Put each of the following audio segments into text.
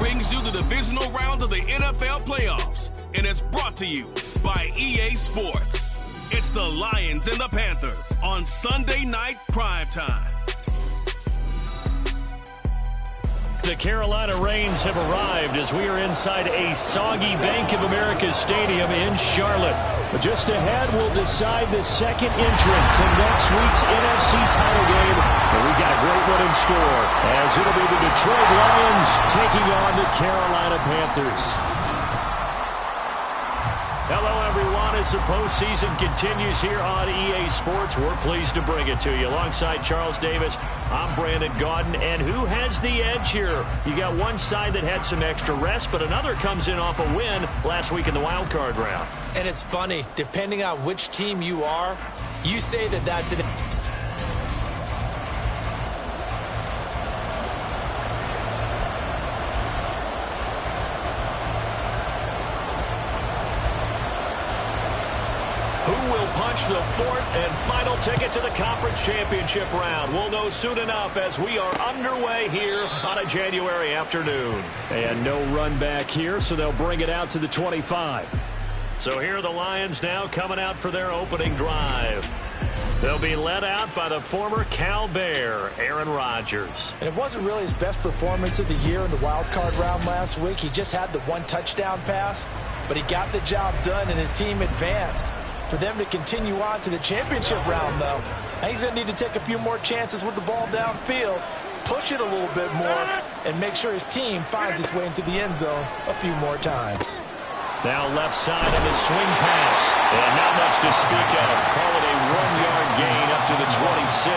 brings you the divisional round of the NFL playoffs, and it's brought to you by EA Sports. It's the Lions and the Panthers on Sunday night primetime. The Carolina Reigns have arrived as we are inside a soggy Bank of America Stadium in Charlotte. But just ahead, we'll decide the second entrant in next week's NFC title game. And we've got a great one in store, as it'll be the Detroit Lions taking on the Carolina Panthers. Hello, everyone. As the postseason continues here on EA Sports, we're pleased to bring it to you. Alongside Charles Davis, I'm Brandon Gaudin. And who has the edge here? You got one side that had some extra rest, but another comes in off a win last week in the wild card round. And it's funny, depending on which team you are, you say that that's an... Who will punch the fourth and final ticket to the conference championship round? We'll know soon enough as we are underway here on a January afternoon. And no run back here, so they'll bring it out to the 25. So here are the Lions now coming out for their opening drive. They'll be led out by the former Cal Bear, Aaron Rodgers. And it wasn't really his best performance of the year in the wild card round last week. He just had the one touchdown pass, but he got the job done and his team advanced. For them to continue on to the championship round, though, and he's going to need to take a few more chances with the ball downfield, push it a little bit more, and make sure his team finds its way into the end zone a few more times. Now left side of the swing pass, and not much to speak of. Call it a 1-yard gain up to the 26.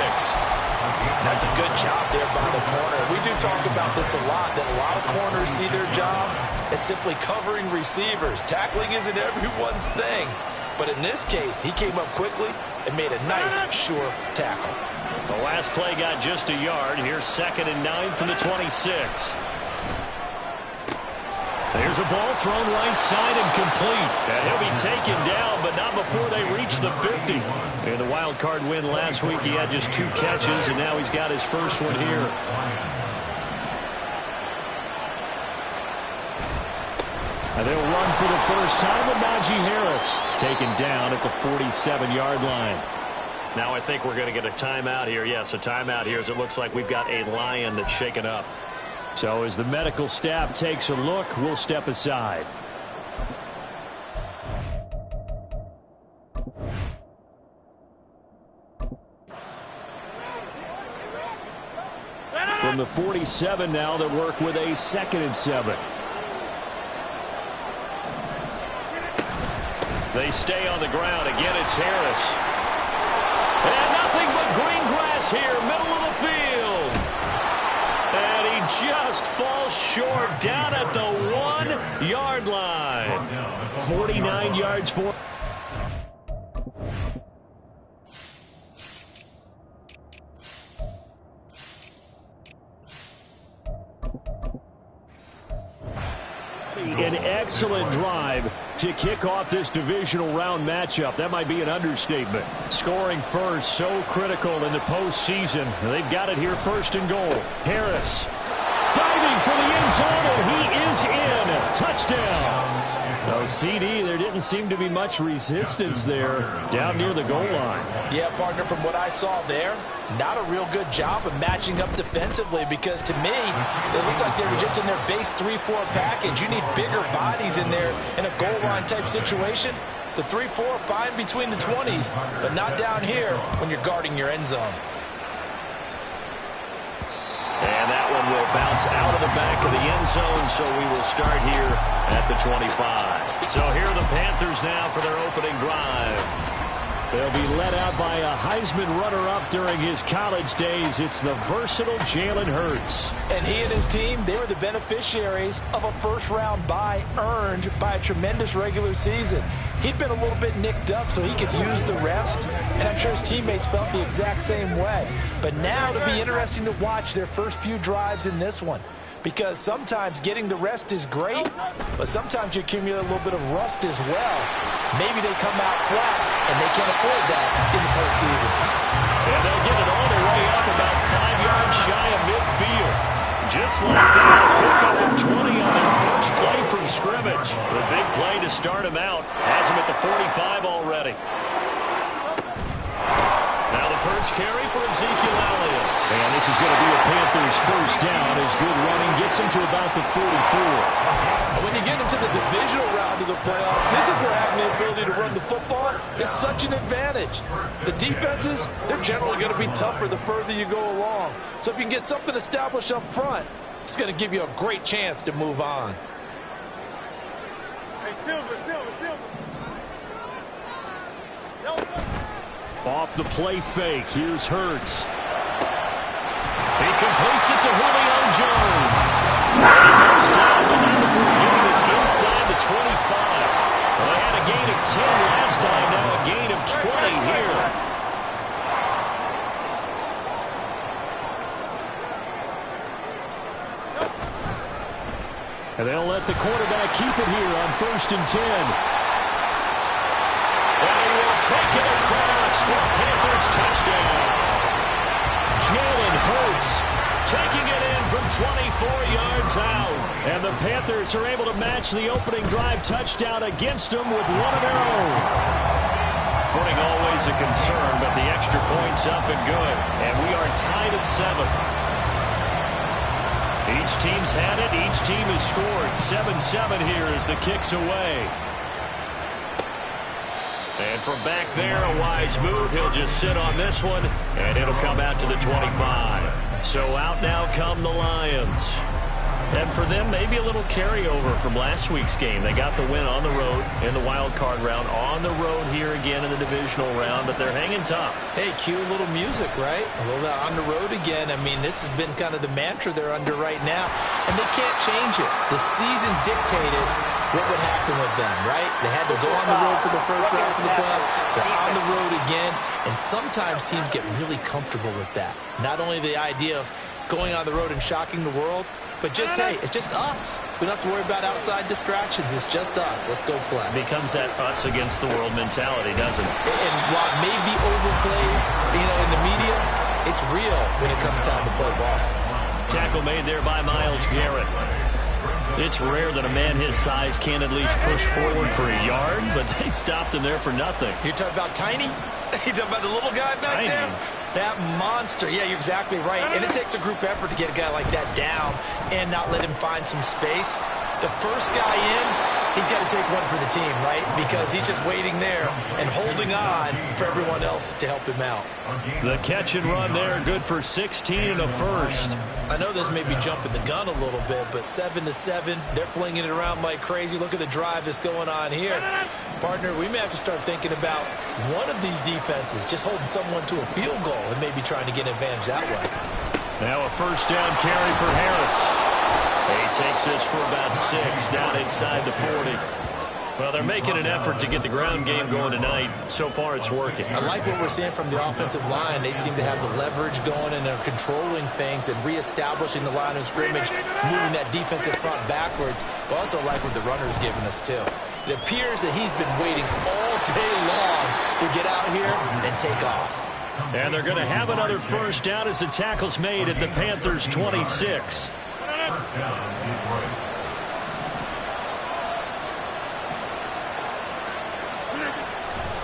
That's a good job there by the corner. We do talk about this a lot, that a lot of corners see their job as simply covering receivers. Tackling isn't everyone's thing. But in this case, he came up quickly and made a nice, sure tackle. The last play got just a yard. Here's 2nd and 9 from the 26. There's a ball thrown right side and complete. And he'll be taken down, but not before they reach the 50. In the wild card win last week, he had just 2 catches, and now he's got his first one here. And they'll run for the first time with Najee Harris, taken down at the 47-yard line. Now I think we're going to get a timeout here. Yes, a timeout here, as it looks like we've got a Lion that's shaken up. So as the medical staff takes a look, we'll step aside. From the 47 now, they work with a 2nd and 7. They stay on the ground. Again, it's Harris. And nothing but green grass here, middle of the field. And he just falls short down at the 1-yard line. 49 yards for... An excellent drive to kick off this divisional round matchup. That might be an understatement. Scoring first, so critical in the postseason. They've got it here, 1st and goal. Harris diving for the end zone, and he is in. Touchdown. Oh, CD, there didn't seem to be much resistance there down near the goal line. Yeah, partner, from what I saw there, not a real good job of matching up defensively, because to me, they looked like they were just in their base 3-4 package. You need bigger bodies in there in a goal line type situation. The 3-4, fine between the 20s, but not down here when you're guarding your end zone. And that one will bounce out of the back of the end zone, so we will start here at the 25. So here are the Panthers now for their opening drive. They'll be led out by a Heisman runner-up during his college days. It's the versatile Jalen Hurts. And he and his team, they were the beneficiaries of a first-round bye earned by a tremendous regular season. He'd been a little bit nicked up, so he could use the rest, and I'm sure his teammates felt the exact same way. But now it'll be interesting to watch their first few drives in this one, because sometimes getting the rest is great, but sometimes you accumulate a little bit of rust as well. Maybe they come out flat, and they can't afford that in the postseason. And they'll get it all the way up about 5 yards shy of midfield. Just Looks like they'll pick up a 20 on their first play from scrimmage. The big play to start him out. Has him at the 45 already. Now the first carry for Ezekiel Elliott. And this is going to be a Panthers first down as good running gets him to about the 44. When you get into the divisional round of the playoffs, this is where having the ability to run the football is such an advantage. The defenses, they're generally going to be tougher the further you go along. So if you can get something established up front, it's going to give you a great chance to move on. Hey, Silver. Off the play fake, here's Hurts. He completes it to Julio Jones. He goes down, but now before getting is inside the 25. Well, they had a gain of 10 last time, now a gain of 20 here. And they'll let the quarterback keep it here on 1st and 10. And he will take it across for a Panthers touchdown. Jalen Hurts taking it in from 24 yards out. And the Panthers are able to match the opening drive touchdown against them with one of their own. Footing always a concern, but the extra point's up and good. And we are tied at 7. Each team's had it. Each team has scored. 7-7 here as the kick's away. And from back there, a wise move. He'll just sit on this one, and it'll come out to the 25. So out now come the Lions. And for them, maybe a little carryover from last week's game. They got the win on the road in the wild card round, on the road here again in the divisional round, but they're hanging tough. Hey, cue a little music, right? A little on the road again. I mean, this has been kind of the mantra they're under right now, and they can't change it. The season dictated what would happen with them, right? They had to go on the road for the first round for the playoffs. They're on the road again, and sometimes teams get really comfortable with that. Not only the idea of going on the road and shocking the world, but just, hey, it's just us. We don't have to worry about outside distractions. It's just us. Let's go play. It becomes that us against the world mentality, doesn't it? And while it may be overplayed, in the media, it's real when it comes time to play ball. Tackle made there by Myles Garrett. It's rare that a man his size can at least push forward for a yard, but they stopped him there for nothing. You're talking about Tiny? You're talking about the little guy back Tiny. there? That monster. Yeah, you're exactly right. And it takes a group effort to get a guy like that down and not let him find some space. The first guy in, he's got to take one for the team, right? Because he's just waiting there and holding on for everyone else to help him out. The catch and run there, good for 16 and a first. I know this may be jumping the gun a little bit, but 7-7, they're flinging it around like crazy. Look at the drive that's going on here. Partner, we may have to start thinking about one of these defenses just holding someone to a field goal and maybe trying to get an advantage that way. Now a first down carry for Harris. He takes this for about 6, down inside the 40. Well, they're making an effort to get the ground game going tonight. So far, it's working. I like what we're seeing from the offensive line. They seem to have the leverage going, and they're controlling things and reestablishing the line of scrimmage, moving that defensive front backwards. But also like what the runner's giving us, too. It appears that he's been waiting all day long to get out here and take off. And they're going to have another first down as the tackle's made at the Panthers' 26.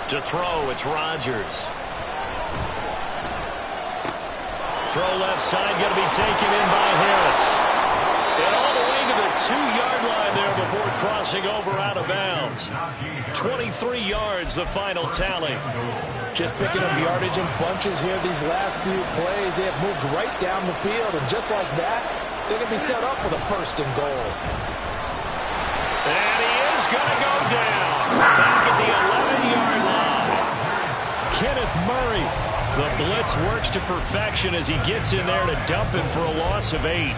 To throw, it's Rodgers. Throw left side, going to be taken in by Harris. And all the way to the 2-yard line there before crossing over out of bounds. 23 yards, the final tally. Just picking up yardage in bunches here these last few plays. They have moved right down the field, and just like that, they're going to be set up for the 1st and goal. And he is going to go down. Back at the 11-yard line. Kenneth Murray. The blitz works to perfection as he gets in there to dump him for a loss of 8.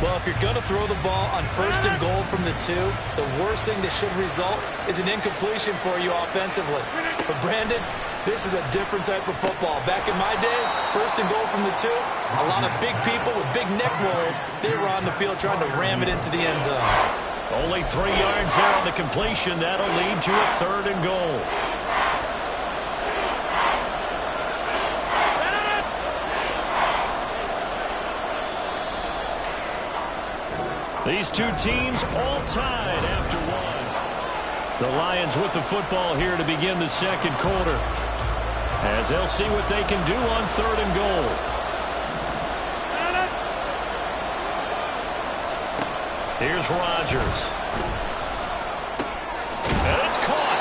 Well, if you're going to throw the ball on 1st and goal from the 2, the worst thing that should result is an incompletion for you offensively. But Brandon, this is a different type of football. Back in my day, 1st and goal from the 2, a lot of big people with big neck rolls, they were on the field trying to ram it into the end zone. Only 3 yards there on the completion. That'll lead to a 3rd and goal. These two teams all tied after one. The Lions with the football here to begin the second quarter, as they'll see what they can do on 3rd and goal. Here's Rodgers. And it's caught.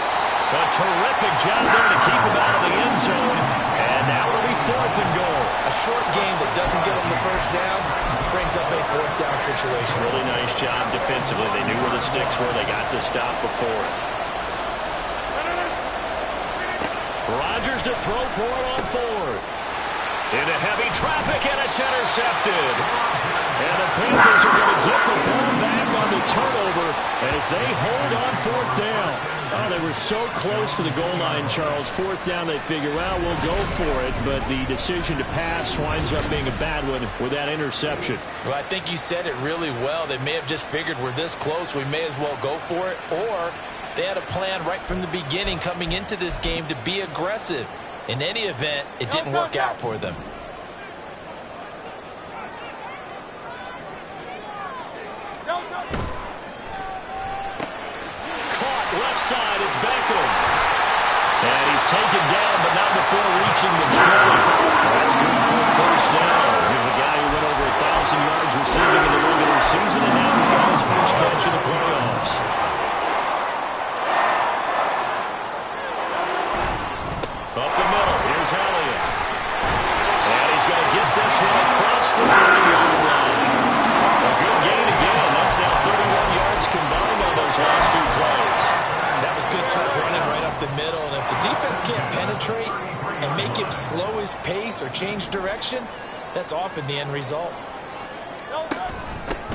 A terrific job there to keep him out of the end zone. And now it'll be 4th and goal. A short game that doesn't get them the first down brings up a 4th down situation. Really nice job defensively. They knew where the sticks were. They got the stop before it. Rodgers to throw for it on 4th. Into heavy traffic, and it's intercepted. And the Panthers are going to get the ball back on the turnover as they hold on 4th down. Oh, they were so close to the goal line, Charles. 4th down, they figure, well, we'll go for it. But the decision to pass winds up being a bad one with that interception. Well, I think you said it really well. They may have just figured we're this close, we may as well go for it. Or they had a plan right from the beginning coming into this game to be aggressive. In any event, it didn't work out for them. Caught left side, it's Beckham. And he's taken down, but not before reaching the tray. That's good for a 1st down. Here's a guy who went over 1,000 yards receiving in the regular season, and now he's got his first catch in the playoffs. Up the middle, here's Elliott. And he's going to get this one across the 30-yard line. A good gain again. That's now 31 yards combined on those last 2 plays. That was good, tough running right up the middle. And if the defense can't penetrate and make him slow his pace or change direction, that's often the end result.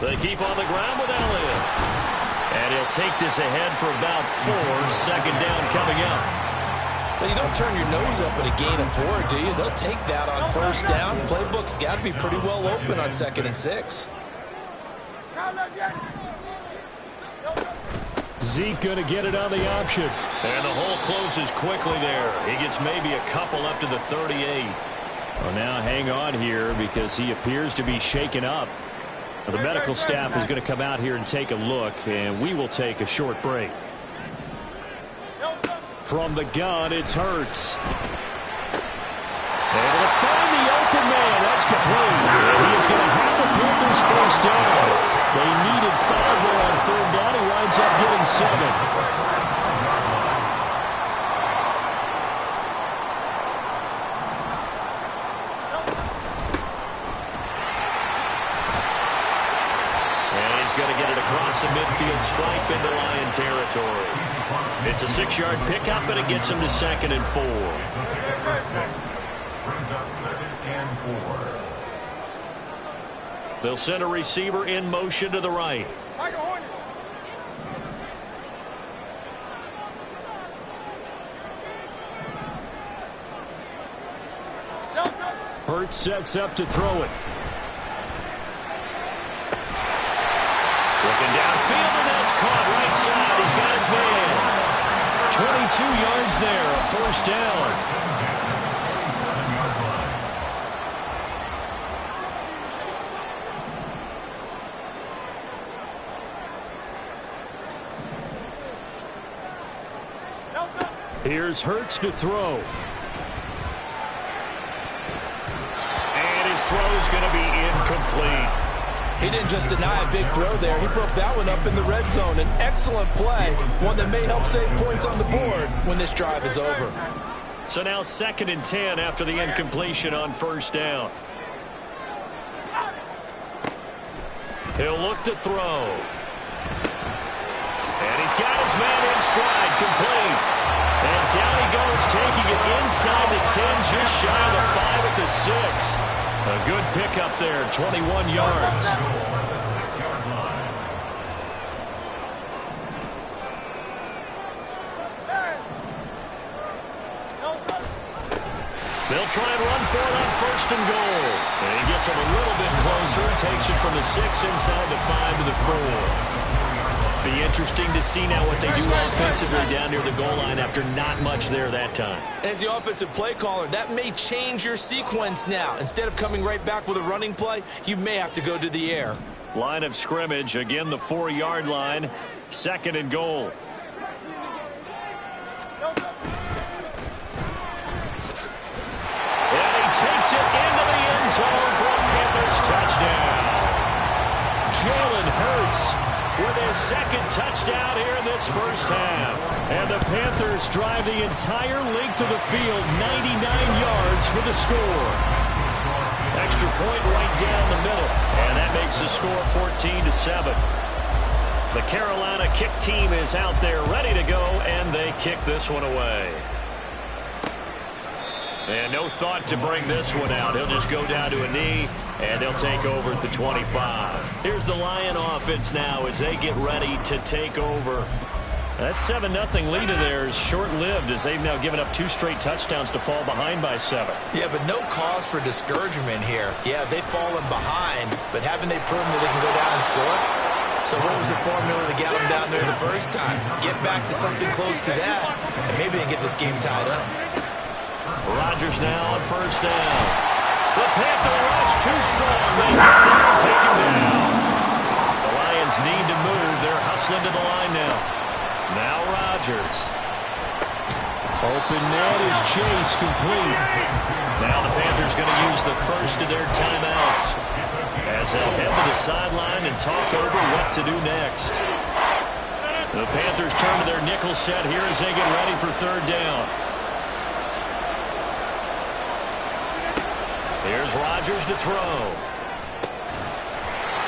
They keep on the ground with Elliott. And he'll take this ahead for about 4. 2nd down coming up. Well, you don't turn your nose up at a gain of 4, do you? They'll take that on 1st down. Playbook's got to be pretty well open on 2nd and 6. Zeke going to get it on the option. And the hole closes quickly there. He gets maybe a couple up to the 38. Well, now hang on here because he appears to be shaken up. The medical staff is going to come out here and take a look, and we will take a short break. From the gun, it's Hurts. Able to find the open man. That's complete. He is going to have the Panthers 1st down. They needed 5 there on 3rd down. He winds up getting 7. Going to get it across the midfield stripe into Lion territory. It's a 6-yard pickup, and it gets him to 2nd and 4. They'll send a receiver in motion to the right. Hurts sets up to throw it. Looking downfield, and that's caught right side. He's got his man. 22 yards there, a 1st down. Here's Hurts to throw. And his throw's going to be incomplete. He didn't just deny a big throw there. He broke that one up in the red zone. An excellent play, one that may help save points on the board when this drive is over. So now 2nd and 10 after the incompletion on 1st down. He'll look to throw. And he's got his man in stride, complete. And down he goes, taking it inside the 10, just shy of the 5 at the 6. A good pickup there, 21 yards. They'll try and run for it on 1st and goal. And he gets him a little bit closer, takes it from the 6 inside the 5 to the 4. Be interesting to see now what they do offensively down near the goal line after not much there that time. As the offensive play caller, that may change your sequence now. Instead of coming right back with a running play, you may have to go to the air. Line of scrimmage, again the 4-yard line, 2nd and goal. And he takes it into the end zone for a Panthers touchdown. Jalen Hurts with his 2nd touchdown here in this first half. And the Panthers drive the entire length of the field, 99 yards for the score. Extra point right down the middle, and that makes the score 14-7. The Carolina kick team is out there ready to go, and they kick this one away. And no thought to bring this one out. He'll just go down to a knee, and they'll take over at the 25. Here's the Lion offense now as they get ready to take over. That 7-0 lead of theirs short-lived as they've now given up 2 straight touchdowns to fall behind by 7. Yeah, but no cause for discouragement here. Yeah, they've fallen behind, but haven't they proven that they can go down and score? So what was the formula to get them down there the first time? Get back to something close to that, and maybe they can get this game tied up. Rodgers now on 1st down. The Panther rush too strong. They get there and take him down. The Lions need to move. They're hustling to the line now. Now Rodgers. Open net is Chase complete. Now the Panthers going to use the first of their timeouts as they'll head to the sideline and talk over what to do next. The Panthers turn to their nickel set here as they get ready for 3rd down. Here's Rodgers to throw.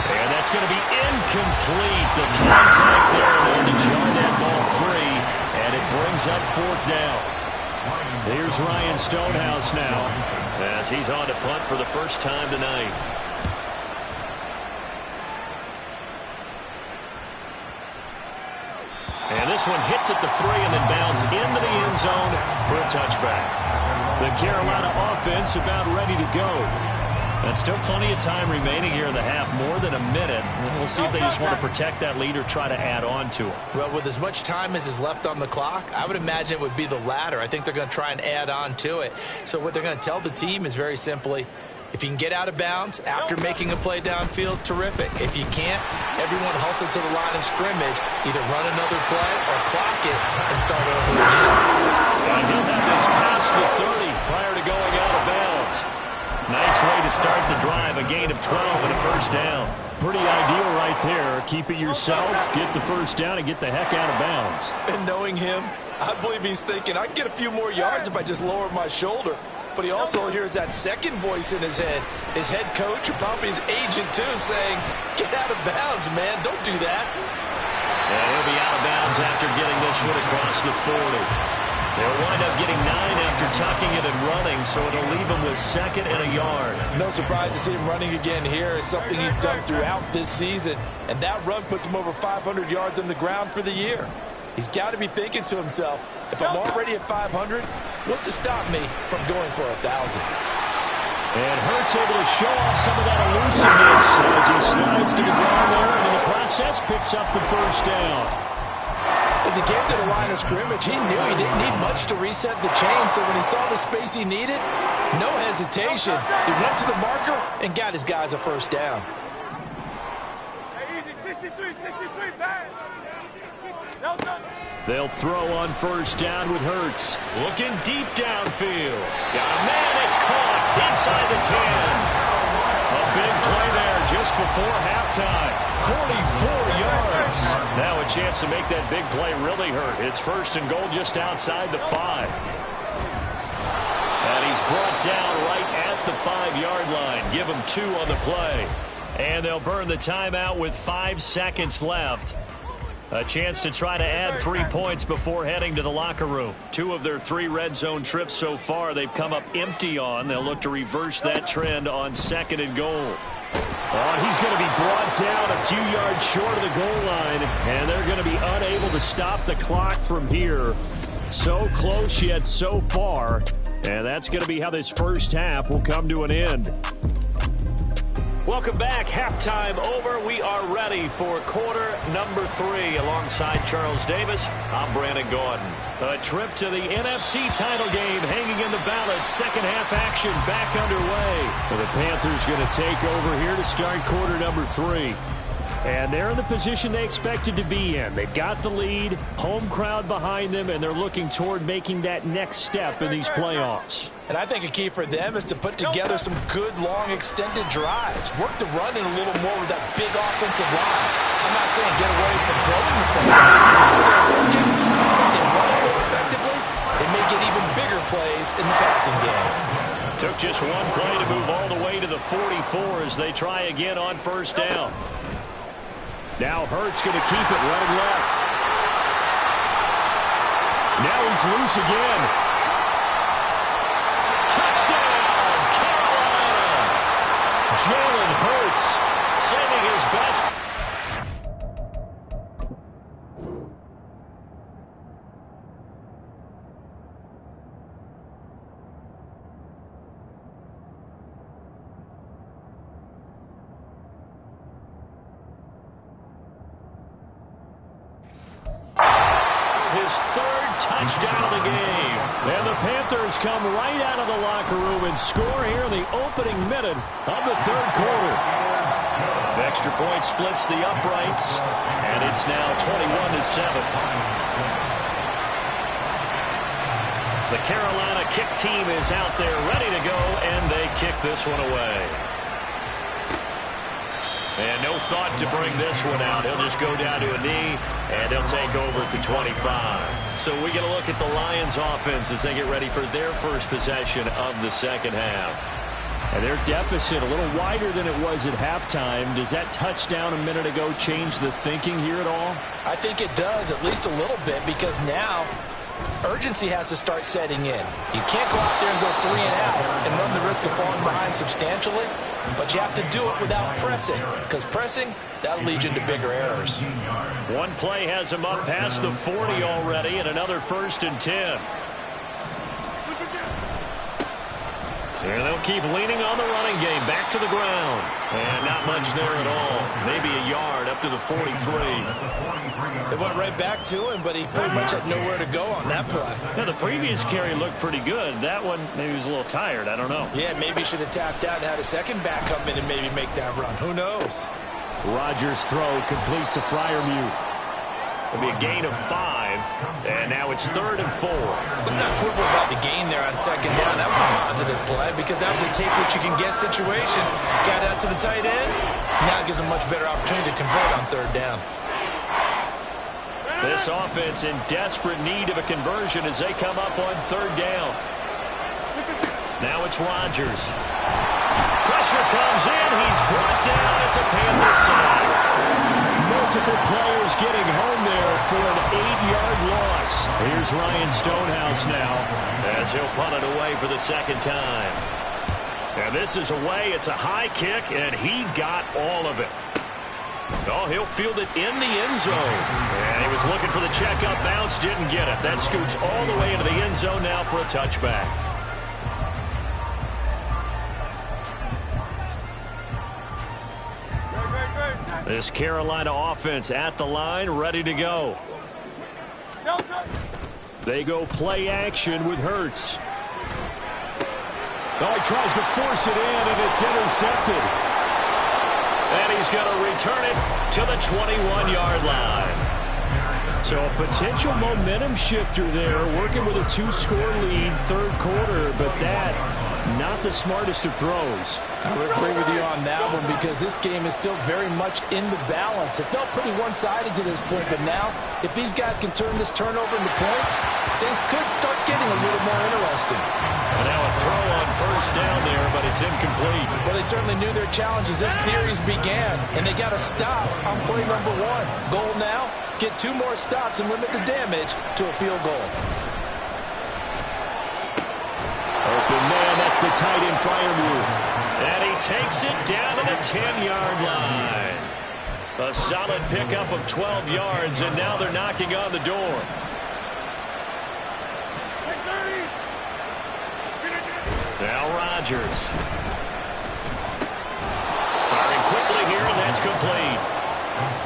And that's going to be incomplete. The contact there enough to jar that ball free, and it brings up 4th down. Here's Ryan Stonehouse now as he's on to punt for the first time tonight. And this one hits at the 3 and then bounds into the end zone for a touchback. The Carolina offense about ready to go. And still plenty of time remaining here in the half, more than a minute. We'll see if they just want to protect that lead or try to add on to it. Well, with as much time as is left on the clock, I would imagine it would be the latter. I think they're going to try and add on to it. So what they're going to tell the team is very simply, if you can get out of bounds after making a play downfield, terrific. If you can't, everyone hustle to the line of scrimmage, either run another play or clock it and start over again. And he'll have this past the 30 prior to going out of bounds. Nice way to start the drive, a gain of 12 and a first down. Pretty ideal right there. Keep it yourself, get the first down, and get the heck out of bounds. And knowing him, I believe he's thinking, I can get a few more yards if I just lower my shoulder. But he also hears that second voice in his head. His head coach, or probably his agent too, saying, get out of bounds, man. Don't do that. And he'll be out of bounds after getting this one across the 40. They'll wind up getting 9 after tucking it and running, so it'll leave him with 2nd and a yard. No surprise to see him running again here. It's something he's done throughout this season. And that run puts him over 500 yards on the ground for the year. He's got to be thinking to himself, if I'm already at 500, what's to stop me from going for 1,000? And Hurts able to show off some of that elusiveness as he slides to the ground there, and in the process picks up the first down. As he came to the line of scrimmage, he knew he didn't need much to reset the chain, so when he saw the space he needed, no hesitation. He went to the marker and got his guys a first down. They'll throw on first down with Hurts. Looking deep downfield. Got a man that's caught inside the 10. A big play there just before halftime. 44 yards. Now a chance to make that big play really hurt. It's 1st and goal just outside the 5. And he's brought down right at the 5-yard line. Give him 2 on the play. And they'll burn the timeout with 5 seconds left. A chance to try to add 3 points before heading to the locker room. 2 of their 3 red zone trips so far they've come up empty on. They'll look to reverse that trend on 2nd and goal. Oh, he's going to be brought down a few yards short of the goal line, and they're going to be unable to stop the clock from here. So close yet so far, and that's going to be how this first half will come to an end. Welcome back. Halftime over. We are ready for quarter number 3. Alongside Charles Davis, I'm Brandon Gordon. A trip to the NFC title game hanging in the balance. Second half action back underway. The Panthers going to take over here to start quarter number 3. And they're in the position they expected to be in. They've got the lead, home crowd behind them, and they're looking toward making that next step in these playoffs. And I think a key for them is to put together some good, long, extended drives. Work the run in a little more with that big offensive line. I'm not saying get away from throwing the football. It's still working. If they run it more effectively, they may get even bigger plays in the passing game. Took just one play to move all the way to the 44 as they try again on first down. Now Hurts going to keep it running left. Now he's loose again. Touchdown, Carolina! Jalen Hurts saving his best. His third touchdown of the game. And the Panthers come right out of the locker room and score here in the opening minute of the third quarter. The extra point splits the uprights, and it's now 21-7. The Carolina kick team is out there ready to go, and they kick this one away. And no thought to bring this one out. He'll just go down to a knee, and they'll take over at the 25. So we get a look at the Lions offense as they get ready for their first possession of the second half. And their deficit a little wider than it was at halftime. Does that touchdown a minute ago change the thinking here at all? I think it does, at least a little bit, because now urgency has to start setting in. You can't go out there and go 3 and out and run the risk of falling behind substantially, but you have to do it without pressing, because pressing, that'll lead you into bigger errors. One play has him up past the 40 already, and another 1st and 10. And they'll keep leaning on the running game, back to the ground. And not much there at all. Maybe a yard up to the 43. They went right back to him, but he pretty much had nowhere to go on that play. Yeah, the previous carry looked pretty good. That one, maybe he was a little tired. I don't know. Yeah, maybe he should have tapped out and had a second back come in and maybe make that run. Who knows? Rodgers' throw complete to Freiermuth. It'll be a gain of 5, and now it's 3rd and 4. Let's not quibble about the gain there on second down. That was a positive play because that was a take-what-you-can-get situation. Got out to the tight end. Now it gives them much better opportunity to convert on 3rd down. This offense in desperate need of a conversion as they come up on 3rd down. Now it's Rodgers. Pressure comes in. He's brought down. It's a Panther sack. Multiple players getting home there for an 8-yard loss. Here's Ryan Stonehouse now as he'll punt it away for the second time. And this is away. It's a high kick, and he got all of it. Oh, he'll field it in the end zone. And he was looking for the checkup bounce, didn't get it. That scoots all the way into the end zone now for a touchback. This Carolina offense at the line, ready to go. They go play action with Hurts. Oh, he tries to force it in, and it's intercepted. And he's going to return it to the 21-yard line. So a potential momentum shifter there, working with a 2-score lead, 3rd quarter, but that, not the smartest of throws. I would agree with you on that one because this game is still very much in the balance. It felt pretty one-sided to this point, but now, if these guys can turn this turnover into points, things could start getting a little more interesting. And now a throw on 1st down there, but it's incomplete. Well, they certainly knew their challenges. This series began, and they got to stop on play number 1. Goal now, get 2 more stops and limit the damage to a field goal. Open man, that's the tight end Freiermuth. And he takes it down to the 10-yard line. A solid pickup of 12 yards, and now they're knocking on the door. Now Rodgers. Firing quickly here, and that's complete.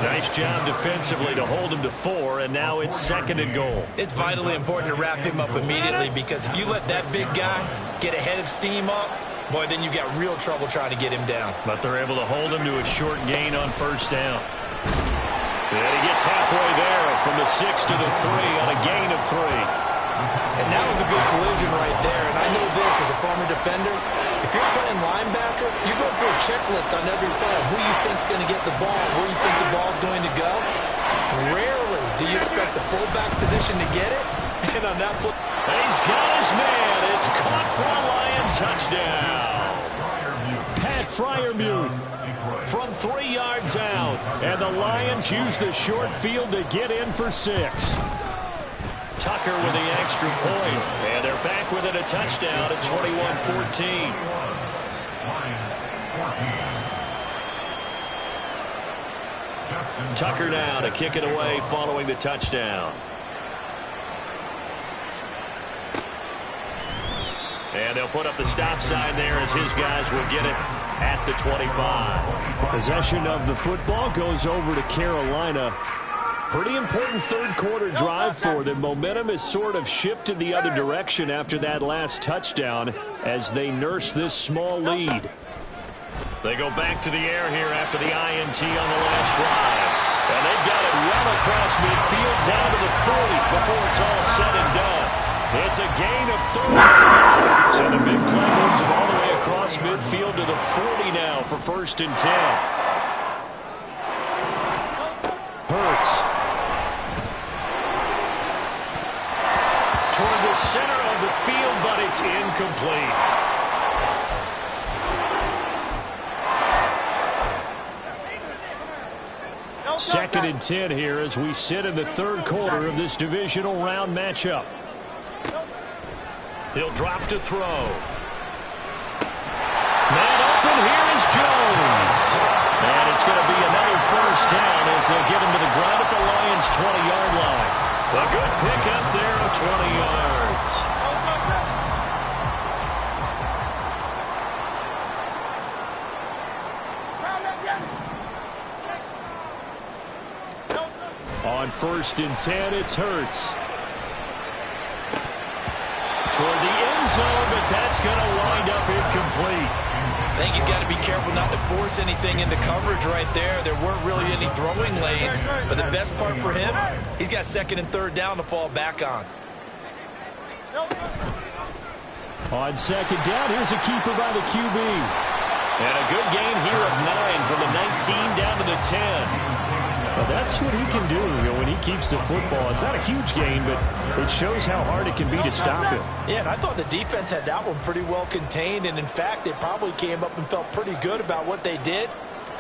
Nice job defensively to hold him to 4, and now it's 2nd and goal. It's vitally important to wrap him up immediately because if you let that big guy get a head of steam up, boy, then you've got real trouble trying to get him down. But they're able to hold him to a short gain on 1st down. the 6 to the 3 on a gain of 3. And that was a good collision right there. And I know this as a former defender. If you're playing linebacker, you're going through a checklist on every play of who you think's going to get the ball, where you think the ball's going to go. Rarely do you expect the fullback position to get it. And on that play, he's got his man. It's caught for a Lion touchdown. Pat Freiermuth from 3 yards out. And the Lions use the short field to get in for 6. Tucker with the extra point. And they're back within a touchdown at 21-14. Tucker now to kick it away following the touchdown. And they'll put up the stop sign there as his guys will get it at the 25. Possession of the football goes over to Carolina. Pretty important third-quarter drive for them. Momentum has sort of shifted the other direction after that last touchdown as they nurse this small lead. They go back to the air here after the INT on the last drive. And they've got it well across midfield down to the 40 before it's all said and done. It's a gain of 35. So the big play moves them all the way across midfield to the 40 now for 1st and 10. Hurts. Toward the center of the field, but it's incomplete. Second and 10 here as we sit in the third quarter of this divisional round matchup. He'll drop to throw. Man open, here is Jones. And it's going to be another 1st down as they'll get him to the ground at the Lions' 20-yard line. A good pick up there of 20 yards. On 1st and 10, it's Hurts. Toward the end zone, but that's going to wind up incomplete. I think he's got to be careful not to force anything into coverage right there. There weren't really any throwing lanes, but the best part for him, he's got 2nd and 3rd down to fall back on. On 2nd down, here's a keeper by the QB. And a good gain here of 9 from the 19 down to the 10. Well, that's what he can do, when he keeps the football. It's not a huge gain, but it shows how hard it can be to stop him. Yeah, and I thought the defense had that one pretty well contained, and in fact, they probably came up and felt pretty good about what they did.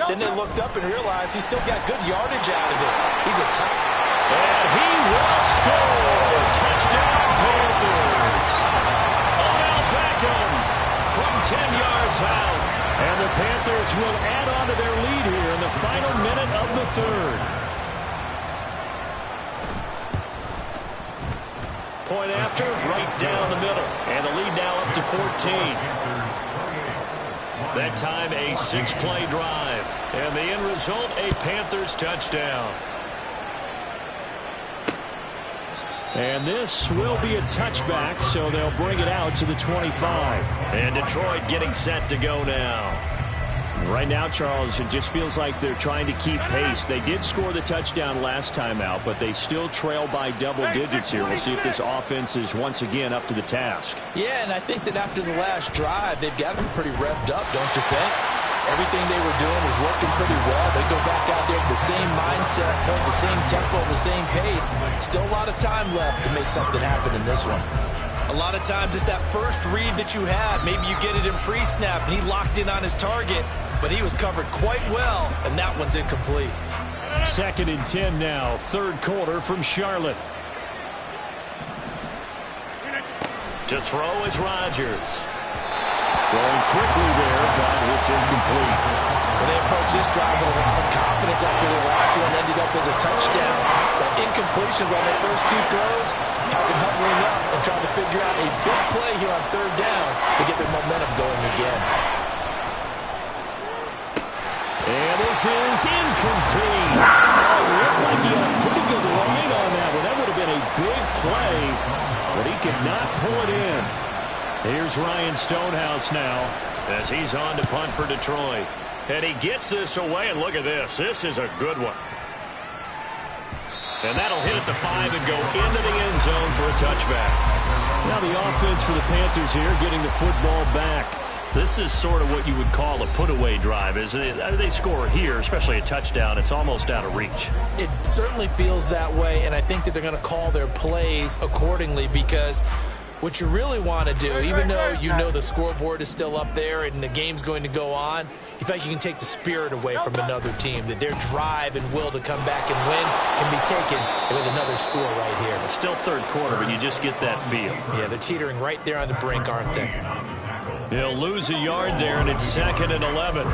Then they looked up and realized he still got good yardage out of it. He's a tough. And he will score! Touchdown, Panthers! Odell Beckham from 10 yards out. And the Panthers will add on to their lead here in the final minute of the 3rd. Point after, right down the middle. And the lead now up to 14. That time a 6-play drive. And the end result, a Panthers touchdown. And this will be a touchback, so they'll bring it out to the 25. And Detroit getting set to go now. Right now, Charles, it just feels like they're trying to keep pace. They did score the touchdown last time out, but they still trail by double digits here. We'll see if this offense is once again up to the task. Yeah, and I think that after the last drive, they've got to be pretty revved up, don't you think? Everything they were doing was working pretty well. They go back out there with the same mindset, the same tempo, the same pace. Still a lot of time left to make something happen in this one. A lot of times it's that first read that you had. Maybe you get it in pre-snap, and he locked in on his target, but he was covered quite well, and that one's incomplete. 2nd and 10 now, 3rd quarter from Charlotte. To throw is Rodgers. Throwing quickly there, but it's incomplete. Well, they approached this drive with a lot of confidence after the last one ended up as a touchdown. But incompletions on their first 2 throws has them hovering up and trying to figure out a big play here on 3rd down to get their momentum going again. And this is incomplete. Oh, it looked like he had a pretty good line on that one. That would have been a big play, but he could not pull it in. Here's Ryan Stonehouse now as he's on to punt for Detroit. And he gets this away, and look at this. This is a good one. And that'll hit at the 5 and go into the end zone for a touchback. Now the offense for the Panthers here getting the football back. This is sort of what you would call a put-away drive, isn't it? They score here, especially a touchdown. It's almost out of reach. It certainly feels that way, and I think that they're going to call their plays accordingly, because what you really want to do, even though you know the scoreboard is still up there and the game's going to go on, you feel like you can take the spirit away from another team, that their drive and will to come back and win can be taken with another score right here. It's still third quarter, but you just get that feel. Yeah, they're teetering right there on the brink, aren't they? He'll lose a yard there, and it's 2nd and 11.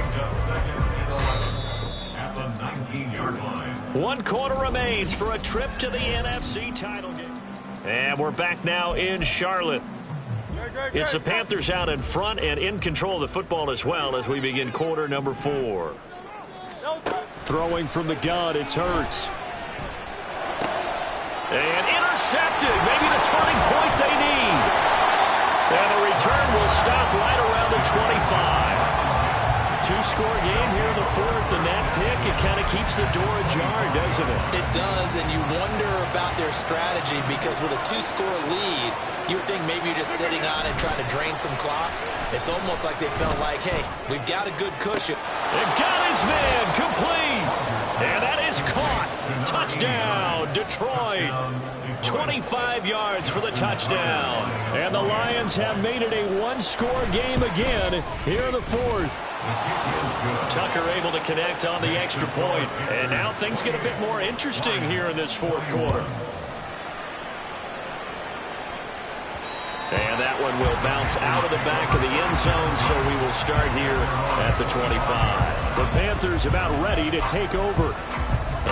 At the 19-yard line. 1 quarter remains for a trip to the NFC title game. And we're back now in Charlotte. It's the Panthers out in front and in control of the football as well as we begin quarter number 4. Throwing from the gun, it's Hurts. And intercepted. Maybe the turning point they need. And the return will stop right around the 25. 2-score game here in the 4th, and that pick, it kind of keeps the door ajar, doesn't it? It does, and you wonder about their strategy, because with a 2-score lead, you would think maybe you're just sitting on it trying to drain some clock. It's almost like they felt like, hey, we've got a good cushion. They've got his man complete. And that is caught. Touchdown, Detroit. 25 yards for the touchdown. And the Lions have made it a 1-score game again here in the 4th. Tucker able to connect on the extra point. And now things get a bit more interesting here in this 4th quarter. And that one will bounce out of the back of the end zone, so we will start here at the 25. The Panthers about ready to take over.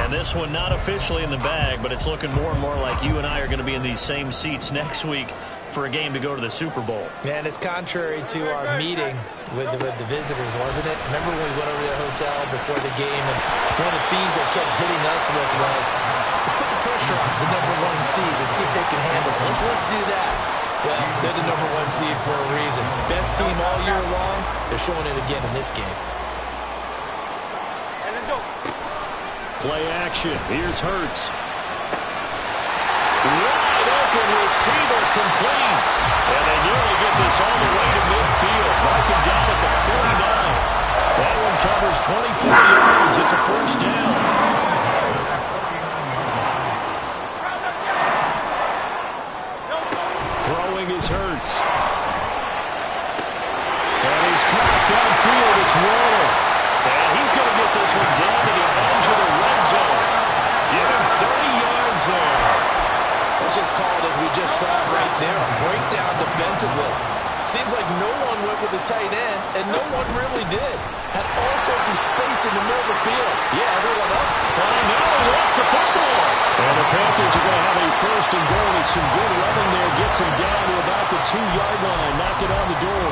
And this one not officially in the bag, but it's looking more and more like you and I are going to be in these same seats next week for a game to go to the Super Bowl. And it's contrary to our meeting with the visitors, wasn't it? Remember when we went over to the hotel before the game, and one of the themes that kept hitting us with was, let's put the pressure on the #1 seed and see if they can handle it. Let's do that. Well, they're the #1 seed for a reason. Best team all year long. They're showing it again in this game. Play action. Here's Hurts. Wide open receiver complete. And they nearly get this all the way to midfield. Marking down at the 49. That one covers 24 yards. It's a 1st down. Throwing is Hurts. And he's caught downfield. It's Waller. And he's going to get this one down to the edge of the red zone. Give him 30 yards there. Let's just call it as we just saw right there, a breakdown defensively. Seems like no one went with the tight end, and no one really did. Had all sorts of space in the middle of the field. Yeah, everyone else. Oh, no, he lost the football. And the Panthers are going to have a 1st and goal with some good running there. Gets him down to about the 2-yard line. Knock it on the door.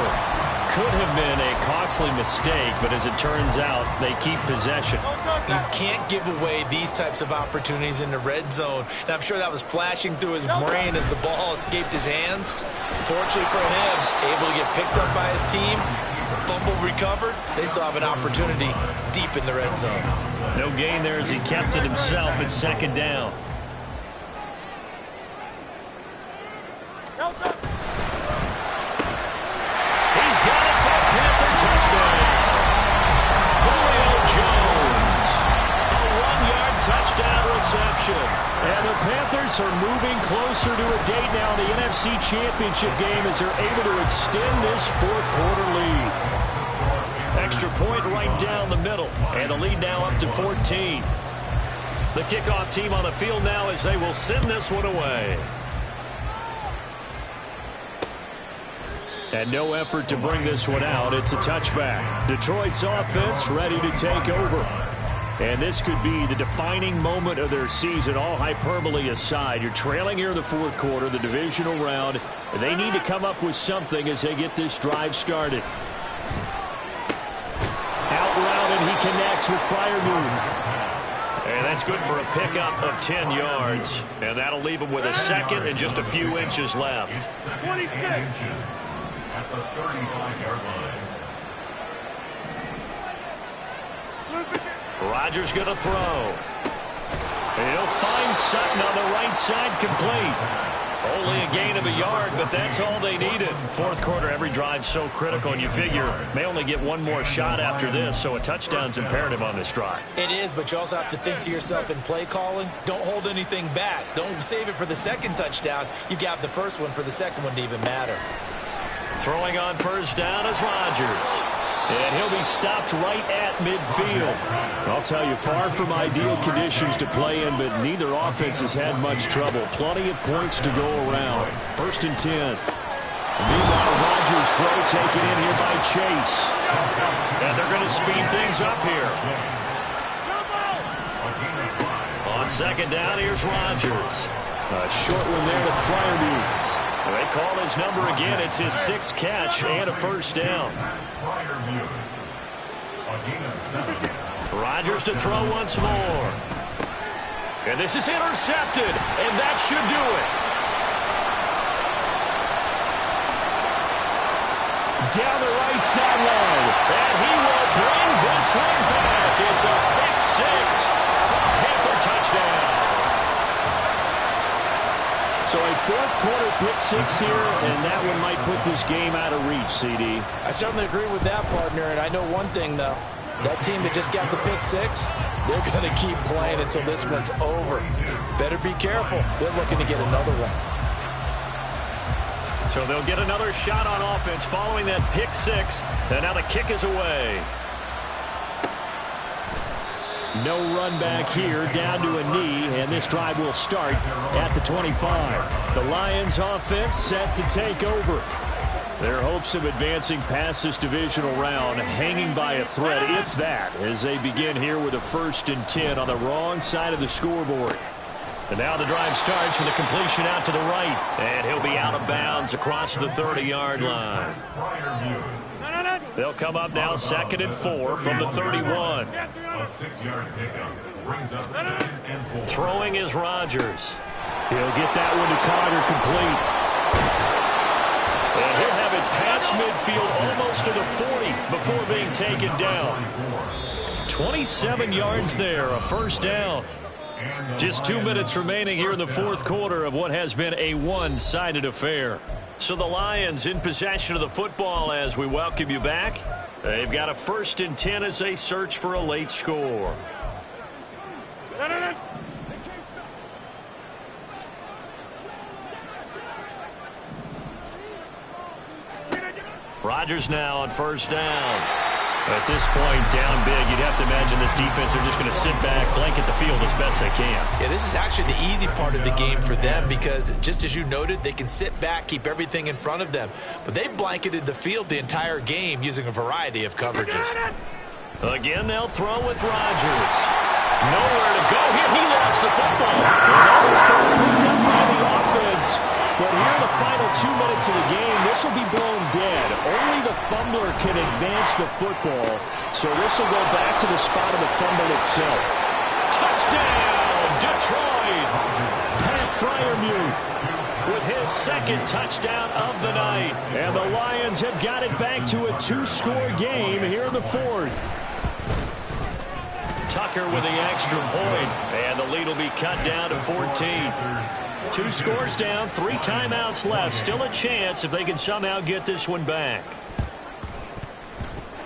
Could have been a costly mistake, but as it turns out, they keep possession. You can't give away these types of opportunities in the red zone. And I'm sure that was flashing through his brain as the ball escaped his hands. Fortunately for him, able to get picked up by his team, fumble recovered. They still have an opportunity deep in the red zone. No gain there as he kept it himself at 2nd down. And the Panthers are moving closer to a date now in the NFC Championship game as they're able to extend this 4th quarter lead. Extra point right down the middle, and the lead now up to 14. The kickoff team on the field now as they will send this one away. And no effort to bring this one out. It's a touchback. Detroit's offense ready to take over. And this could be the defining moment of their season, all hyperbole aside. You're trailing here in the 4th quarter, the divisional round. They need to come up with something as they get this drive started. Out route, and he connects with Freiermuth. And that's good for a pickup of 10 yards. And that'll leave him with a 2nd and just a few inches left. 26 at the 35-yard line. Rodgers going to throw. And he'll find Sutton on the right side, complete. Only a gain of a yard, but that's all they needed. Fourth quarter, every drive's so critical, and you figure may only get one more shot after this, so a touchdown's imperative on this drive. It is, but you also have to think to yourself in play calling, don't hold anything back. Don't save it for the second touchdown. You got the first one for the second one to even matter. Throwing on first down is Rodgers. And he'll be stopped right at midfield. I'll tell you, far from ideal conditions to play in, but neither offense has had much trouble. Plenty of points to go around. 1st and 10. Meanwhile, Rodgers' throw taken in here by Chase. And they're going to speed things up here. On 2nd down, here's Rodgers. A short one there to Freiermuth. They call his number again. It's his 6th catch and a first down. Rodgers to throw once more. And this is intercepted, and that should do it. Down the right sideline, and he will bring this one back. It's a pick 6 for a Panther touchdown. So a 4th quarter pick 6 here, and that one might put this game out of reach, CD. I certainly agree with that, partner, and I know one thing, though. That team that just got the pick 6, they're going to keep playing until this one's over. Better be careful. They're looking to get another one. So they'll get another shot on offense following that pick 6, and now the kick is away. No run back here, down to a knee, and this drive will start at the 25. The Lions offense set to take over. Their hopes of advancing past this divisional round hanging by a thread, if that, as they begin here with a 1st and 10 on the wrong side of the scoreboard. And now the drive starts with a completion out to the right, and he'll be out of bounds across the 30-yard line. They'll come up now 2nd and 4 from the 31. A 6-yard pickup brings up 2nd and 4. Throwing is Rodgers. He'll get that one to Carter, complete. And he'll have it past midfield almost to the 40 before being taken down. 27 yards there, a first down. Just 2 minutes remaining here in the 4th quarter of what has been a one-sided affair. So the Lions in possession of the football as we welcome you back. They've got a 1st and 10 as they search for a late score. Rodgers now on first down. At this point, down big, you'd have to imagine this defense are just going to sit back, blanket the field as best they can. Yeah, this is actually the easy part of the game for them because, just as you noted, they can sit back, keep everything in front of them. But they've blanketed the field the entire game using a variety of coverages. Again, they'll throw with Rodgers. Nowhere to go here. He lost the football. And that was picked up by the offense. But here in the final 2 minutes of the game, this will be blown dead. Only the fumbler can advance the football, so this will go back to the spot of the fumble itself. Touchdown, Detroit! Pat Freiermuth with his 2nd touchdown of the night. And the Lions have got it back to a 2-score game here in the 4th. Tucker with the extra point, and the lead will be cut down to 14. 2 scores down, 3 timeouts left. Still a chance if they can somehow get this one back.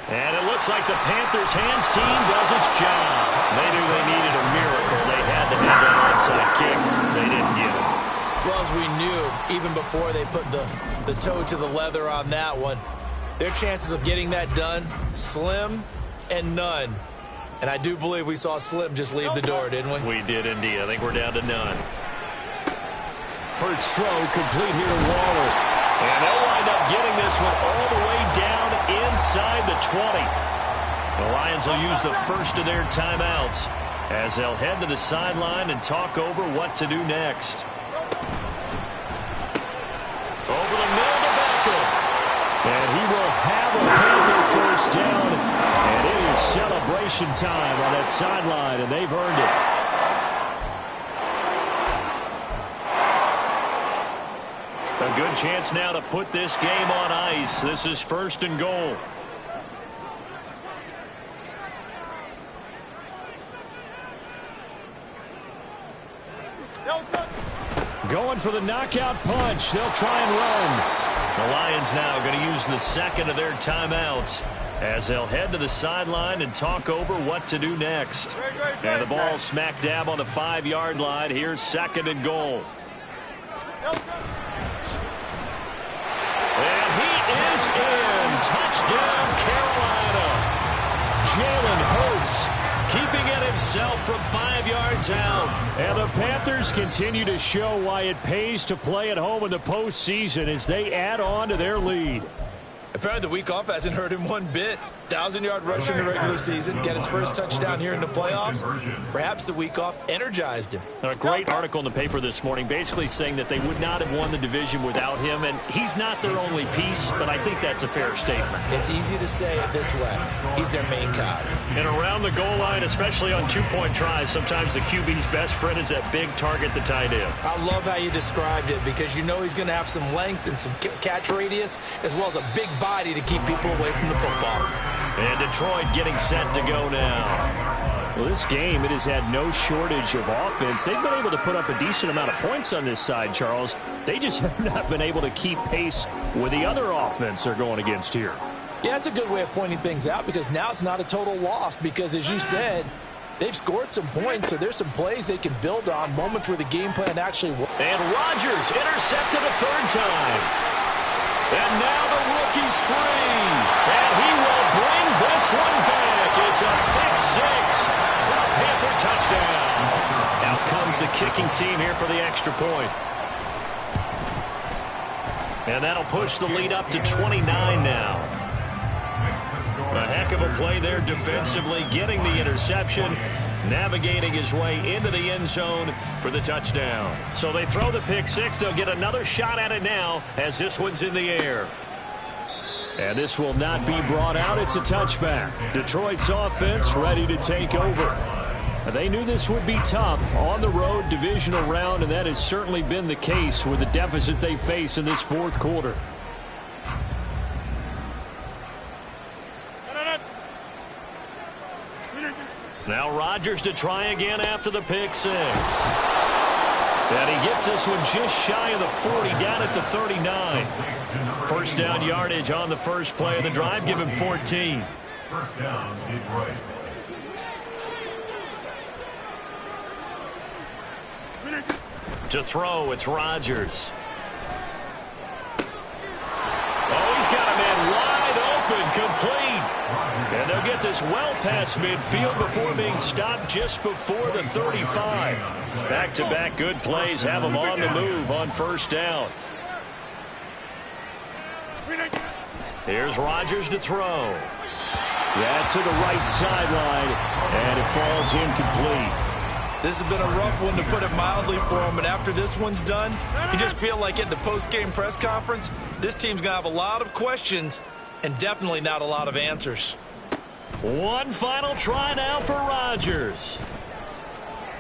And it looks like the Panthers' hands team does its job. They knew they needed a miracle. They had to have that onside kick. They didn't get it. Well, as we knew, even before they put the toe to the leather on that one, their chances of getting that done, slim and none. And I do believe we saw Slim just leave the door, didn't we? We did indeed. I think we're down to none. Hurts throw complete here to Waller. And they'll wind up getting this one all the way down inside the 20. The Lions will use the first of their timeouts as they'll head to the sideline and talk over what to do next. Over the middle to Beckham. And he will have a Panther first down. And it is celebration time on that sideline, and they've earned it. A good chance now to put this game on ice. This is 1st and goal. Going for the knockout punch. They'll try and run. The Lions now going to use the second of their timeouts as they'll head to the sideline and talk over what to do next. And the ball smack dab on the 5-yard line. Here's 2nd and goal. And he is in. Touchdown, Carolina. Jalen Hurts keeping it himself from 5 yards out. And the Panthers continue to show why it pays to play at home in the postseason as they add on to their lead. Apparently the week off hasn't hurt him one bit. 1,000-yard rush in the regular season, get his first touchdown here in the playoffs. Perhaps the week off energized him. A great article in the paper this morning basically saying that they would not have won the division without him, and he's not their only piece, but I think that's a fair statement. It's easy to say it this way. He's their main cog. And around the goal line, especially on 2-point tries, sometimes the QB's best friend is that big target, the tight end. I love how you described it because you know he's going to have some length and some catch radius as well as a big body to keep people away from the football. And Detroit getting set to go now. Well, this game, it has had no shortage of offense. They've been able to put up a decent amount of points on this side, Charles. They just have not been able to keep pace with the other offense they're going against here. Yeah, that's a good way of pointing things out because now it's not a total loss because, as you said, they've scored some points, so there's some plays they can build on, moments where the game plan actually works. And Rodgers intercepted a 3rd time. And now the rookie's free. And he will bring this one back. It's a pick-6 for a Panther touchdown. Out comes the kicking team here for the extra point. And that'll push the lead up to 29 now. A heck of a play there defensively, getting the interception, navigating his way into the end zone for the touchdown. So they throw the pick-6. They'll get another shot at it now as this one's in the air. And this will not be brought out. It's a touchback. Detroit's offense ready to take over. They knew this would be tough on the road, divisional round, and that has certainly been the case with the deficit they face in this 4th quarter. Now Rodgers to try again after the pick-6. And he gets this one just shy of the 40, down at the 39. First down yardage on the first play of the drive, give him 14. First down, Detroit. To throw, it's Rodgers. Oh, he's got a man wide open, complete. And they'll get this well past midfield before being stopped just before the 35. Back-to-back good plays have them on the move on first down. Here's Rodgers to throw. Yeah, to the right sideline, and it falls incomplete. This has been a rough one, to put it mildly, for him. And after this one's done, you just feel like at the post-game press conference, this team's going to have a lot of questions and definitely not a lot of answers. One final try now for Rodgers.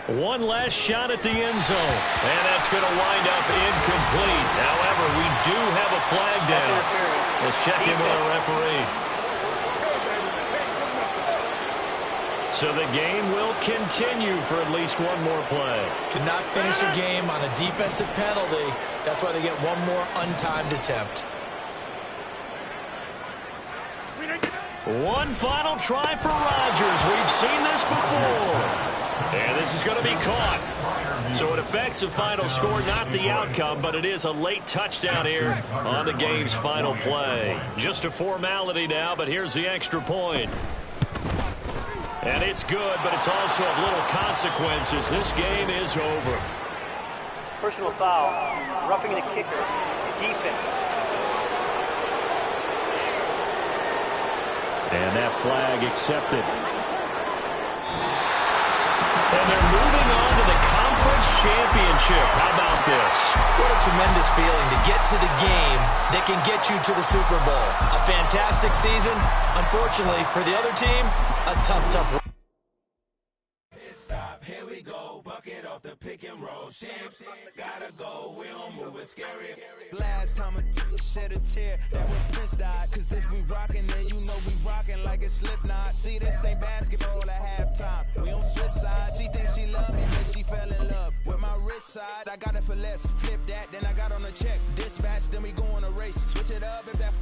One last shot at the end zone. And that's going to wind up incomplete. However, we do have a flag down. Let's check in with our referee. So the game will continue for at least one more play. To not finish a game on a defensive penalty, that's why they get one more untimed attempt. One final try for Rodgers. We've seen this before. And this is going to be caught. So it affects the final score, not the outcome, but it is a late touchdown here on the game's final play. Just a formality now, but here's the extra point. And it's good, but it's also of little consequences. This game is over. Personal foul, roughing the kicker, defense. And that flag accepted. And they're moving on to the conference championship. How about this? What a tremendous feeling to get to the game that can get you to the Super Bowl. A fantastic season. Unfortunately, for the other team, a tough. Stop, here we go. Bucket off the pick and roll. Champs, gotta go. We don't move it scary. Last time a shed a tear, that when Prince died. Cause if we rockin', then you know we rockin' like a Slipknot. See, this ain't basketball at halftime. We on switch sides. She thinks she love me, but she fell in love with my rich side, I got it for less. Flip that, then I got on a check. Dispatch, then we go on a race. Switch it up if that